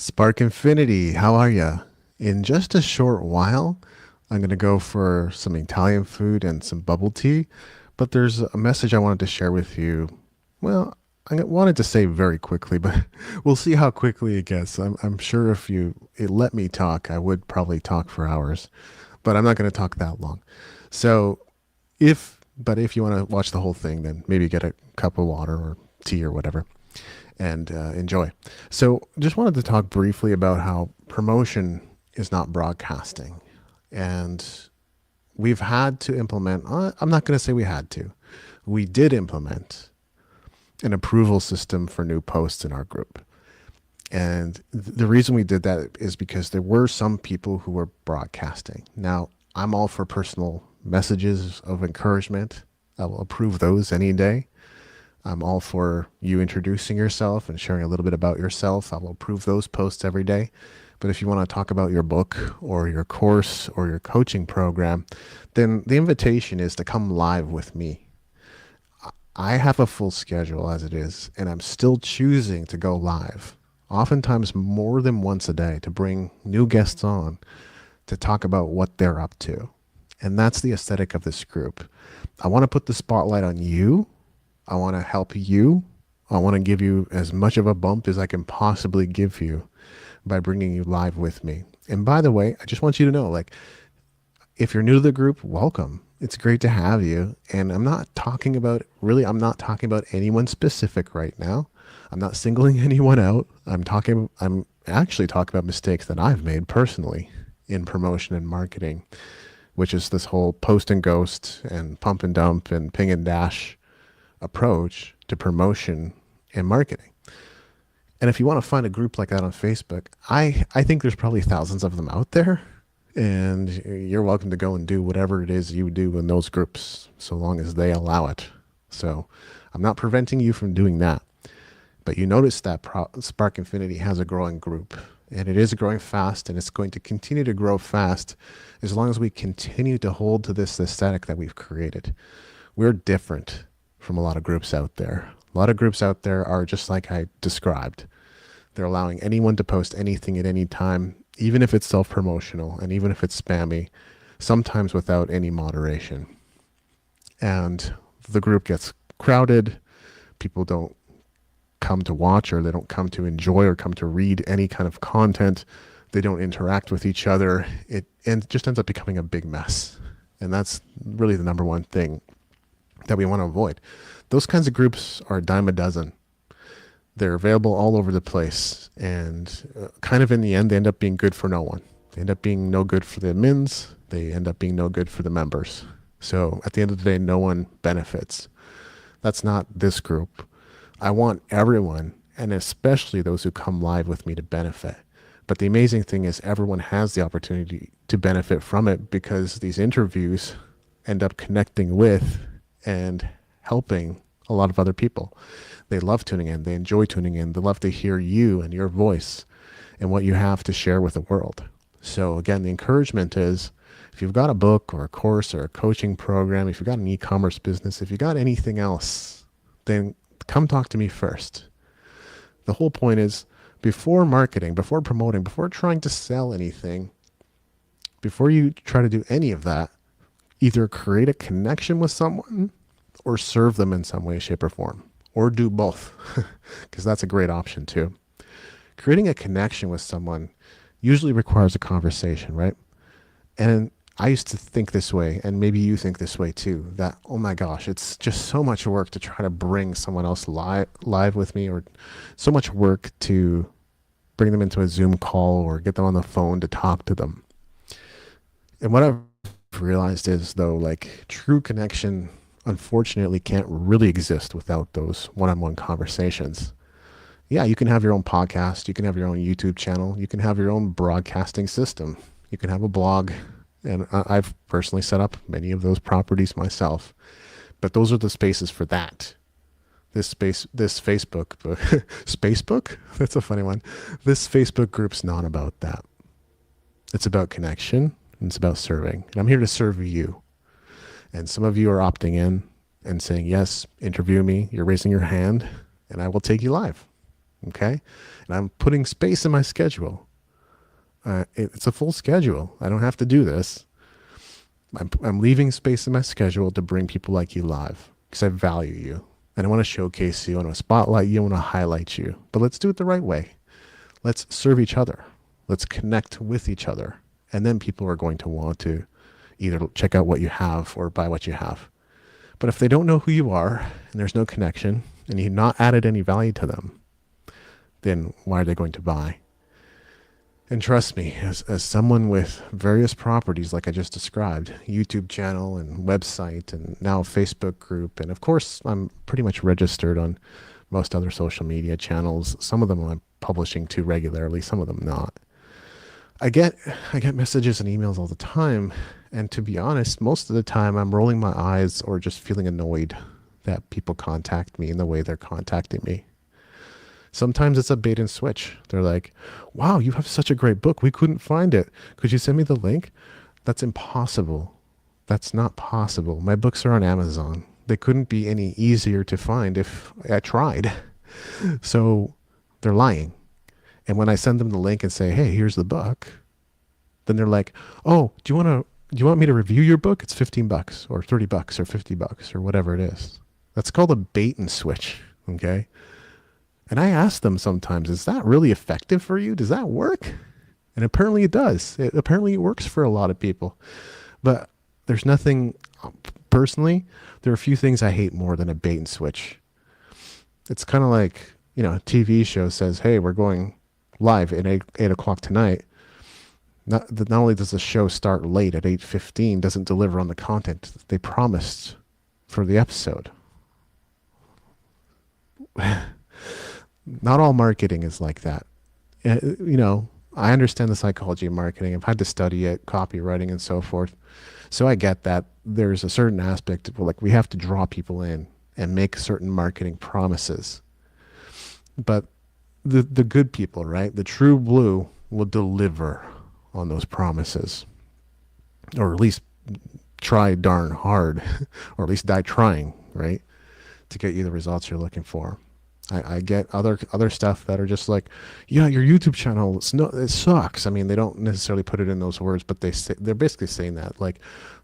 Spark Infinity, how are ya? In just a short while, I'm going to go for some Italian food and some bubble tea, but there's a message I wanted to share with you. Well, I wanted to say very quickly, but we'll see how quickly it gets. I'm sure if it let me talk, I would probably talk for hours, but I'm not going to talk that long. So if you want to watch the whole thing, then maybe get a cup of water or tea or whatever and enjoy. So, just wanted to talk briefly about how promotion is not broadcasting. And we've had to implement, I'm not going to say we had to, we did implement an approval system for new posts in our group. And the reason we did that is because there were some people who were broadcasting. Now, I'm all for personal messages of encouragement. I will approve those any day. I'm all for you introducing yourself and sharing a little bit about yourself. I will approve those posts every day. But if you want to talk about your book or your course or your coaching program, then the invitation is to come live with me. I have a full schedule as it is, and I'm still choosing to go live, oftentimes more than once a day, to bring new guests on to talk about what they're up to. And that's the aesthetic of this group. I want to put the spotlight on you. I want to help you. I want to give you as much of a bump as I can possibly give you by bringing you live with me. And by the way, I just want you to know, if you're new to the group, welcome. It's great to have you. And I'm not talking about anyone specific right now. I'm not singling anyone out. I'm actually talking about mistakes that I've made personally in promotion and marketing, which is this whole post and ghost and pump and dump and ping and dash approach to promotion and marketing. And if you want to find a group like that on Facebook, I think there's probably thousands of them out there, and you're welcome to go and do whatever it is you do in those groups, so long as they allow it. So I'm not preventing you from doing that, but you notice that Spark Infinity has a growing group, and it is growing fast, and it's going to continue to grow fast as long as we continue to hold to this aesthetic that we've created. We're different from a lot of groups out there. A lot of groups out there are just like I described. They're allowing anyone to post anything at any time, even if it's self-promotional and even if it's spammy, sometimes without any moderation. And the group gets crowded. People don't come to watch, or they don't come to enjoy or come to read any kind of content. They don't interact with each other. It just ends up becoming a big mess. And that's really the number one thing that we want to avoid. Those kinds of groups are a dime a dozen. They're available all over the place, and kind of in the end, they end up being good for no one. They end up being no good for the admins. They end up being no good for the members. So at the end of the day, no one benefits. That's not this group. I want everyone, and especially those who come live with me, to benefit. But the amazing thing is everyone has the opportunity to benefit from it, because these interviews end up connecting with and helping a lot of other people. They love tuning in. They enjoy tuning in. They love to hear you and your voice and what you have to share with the world. So again, the encouragement is, if you've got a book or a course or a coaching program, if you've got an e-commerce business, if you've got anything else, then come talk to me first. The whole point is, before marketing, before promoting, before trying to sell anything, before you try to do any of that, either create a connection with someone or serve them in some way, shape, or form, or do both, because that's a great option too. Creating a connection with someone usually requires a conversation, right? And I used to think this way, and maybe you think this way too, that, oh my gosh, it's just so much work to try to bring someone else live with me, or so much work to bring them into a Zoom call or get them on the phone to talk to them. And what I've realized is, though, true connection unfortunately can't really exist without those one-on-one conversations. Yeah, you can have your own podcast, you can have your own YouTube channel, you can have your own broadcasting system, you can have a blog, and I've personally set up many of those properties myself. But those are the spaces for that. This Facebook, Spacebook? That's a funny one. This Facebook group's not about that. It's about connection, and it's about serving. And I'm here to serve you. And some of you are opting in and saying, yes, interview me. You're raising your hand, and I will take you live. Okay. And I'm putting space in my schedule. It's a full schedule. I don't have to do this. I'm leaving space in my schedule to bring people like you live because I value you. And I want to showcase you. I want to spotlight you. I want to highlight you. But let's do it the right way. Let's serve each other. Let's connect with each other. And then people are going to want to either check out what you have or buy what you have. But if they don't know who you are and there's no connection and you've not added any value to them, then why are they going to buy? And trust me, as someone with various properties like I just described, YouTube channel and website and now Facebook group, and of course I'm pretty much registered on most other social media channels. Some of them I'm publishing to regularly, some of them not. I get messages and emails all the time, and to be honest, most of the time I'm rolling my eyes or just feeling annoyed that people contact me in the way they're contacting me. Sometimes it's a bait and switch. They're like, wow, you have such a great book. We couldn't find it. Could you send me the link? That's impossible. That's not possible. My books are on Amazon. They couldn't be any easier to find if I tried. So they're lying. And when I send them the link and say, hey, here's the book, then they're like, oh, do you want me to review your book? It's $15 or $30 or $50 or whatever it is. That's called a bait and switch. Okay. And I ask them sometimes, is that really effective for you? Does that work? And apparently it does. Apparently it works for a lot of people. But there's nothing, personally, there are a few things I hate more than a bait and switch. It's kind of like, a TV show says, hey, we're going live at 8 o'clock tonight. Not only does the show start late at 8:15, doesn't deliver on the content they promised for the episode. Not all marketing is like that. I understand the psychology of marketing. I've had to study it, copywriting and so forth. So I get that there's a certain aspect of, like, we have to draw people in and make certain marketing promises. But the good people, right? The true blue will deliver on those promises, or at least try darn hard, or at least die trying, right? To get you the results you're looking for. I get other stuff that are just like, yeah, your YouTube channel, it sucks. I mean, they don't necessarily put it in those words, but they're basically saying that, like,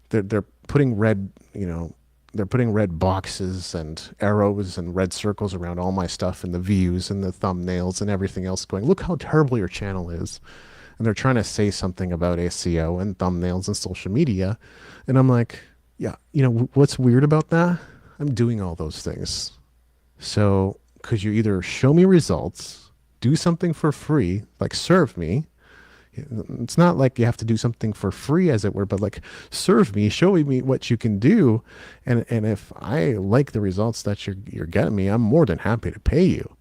they're putting they're putting red boxes and arrows and red circles around all my stuff and the views and the thumbnails and everything else, going, look how terrible your channel is. And they're trying to say something about SEO and thumbnails and social media. And I'm like, yeah, what's weird about that? I'm doing all those things. So could you either show me results, do something for free, like serve me? It's not like you have to do something for free, as it were, but like serve me, show me what you can do. And if I like the results that you're getting me, I'm more than happy to pay you.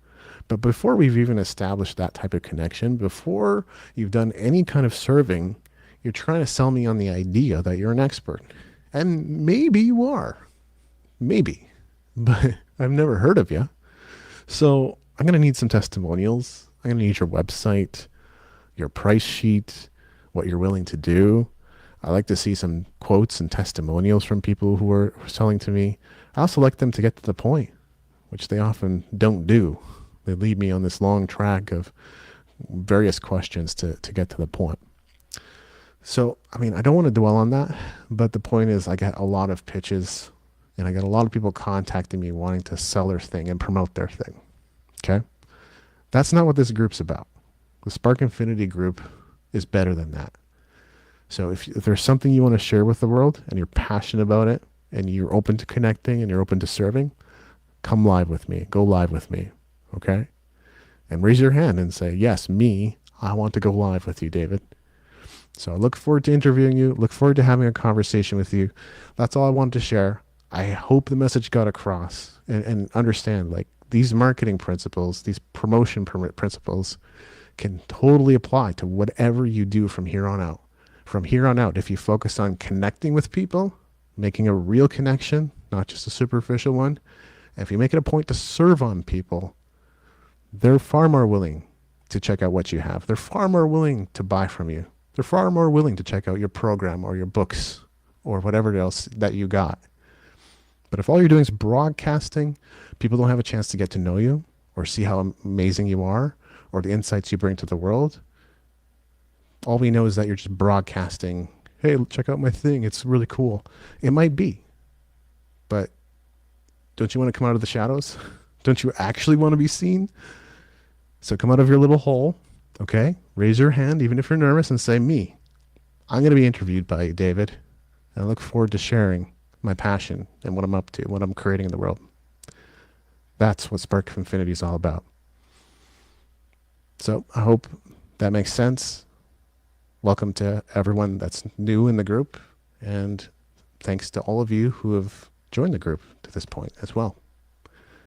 But before we've even established that type of connection, before you've done any kind of serving, you're trying to sell me on the idea that you're an expert. And maybe you are. Maybe. But I've never heard of you. So I'm going to need some testimonials. I'm going to need your website, your price sheet, what you're willing to do. I like to see some quotes and testimonials from people who are selling to me. I also like them to get to the point, which they often don't do. They lead me on this long track of various questions to get to the point. So, I mean, I don't want to dwell on that, but the point is I get a lot of pitches and I get a lot of people contacting me wanting to sell their thing and promote their thing. Okay? That's not what this group's about. The Spark Infinity group is better than that. So if there's something you want to share with the world and you're passionate about it and you're open to connecting and you're open to serving, come live with me. Go live with me. Okay? And raise your hand and say, yes, me, I want to go live with you, David. So I look forward to interviewing you. Look forward to having a conversation with you. That's all I wanted to share. I hope the message got across, and understand, like, these marketing principles, these promotion principles can totally apply to whatever you do from here on out. From here on out, if you focus on connecting with people, making a real connection, not just a superficial one, and if you make it a point to serve on people, they're far more willing to check out what you have. They're far more willing to buy from you. They're far more willing to check out your program or your books or whatever else that you got. But if all you're doing is broadcasting, people don't have a chance to get to know you. or see how amazing you are or the insights you bring to the world. All we know is that you're just broadcasting, hey, check out my thing. It's really cool. It might be, but don't you want to come out of the shadows? Don't you actually want to be seen? So come out of your little hole, okay? Raise your hand, even if you're nervous, and say, me. I'm going to be interviewed by you, David. And I look forward to sharing my passion and what I'm up to, what I'm creating in the world. That's what Spark of Infinity is all about. So I hope that makes sense. Welcome to everyone that's new in the group. And thanks to all of you who have joined the group to this point as well.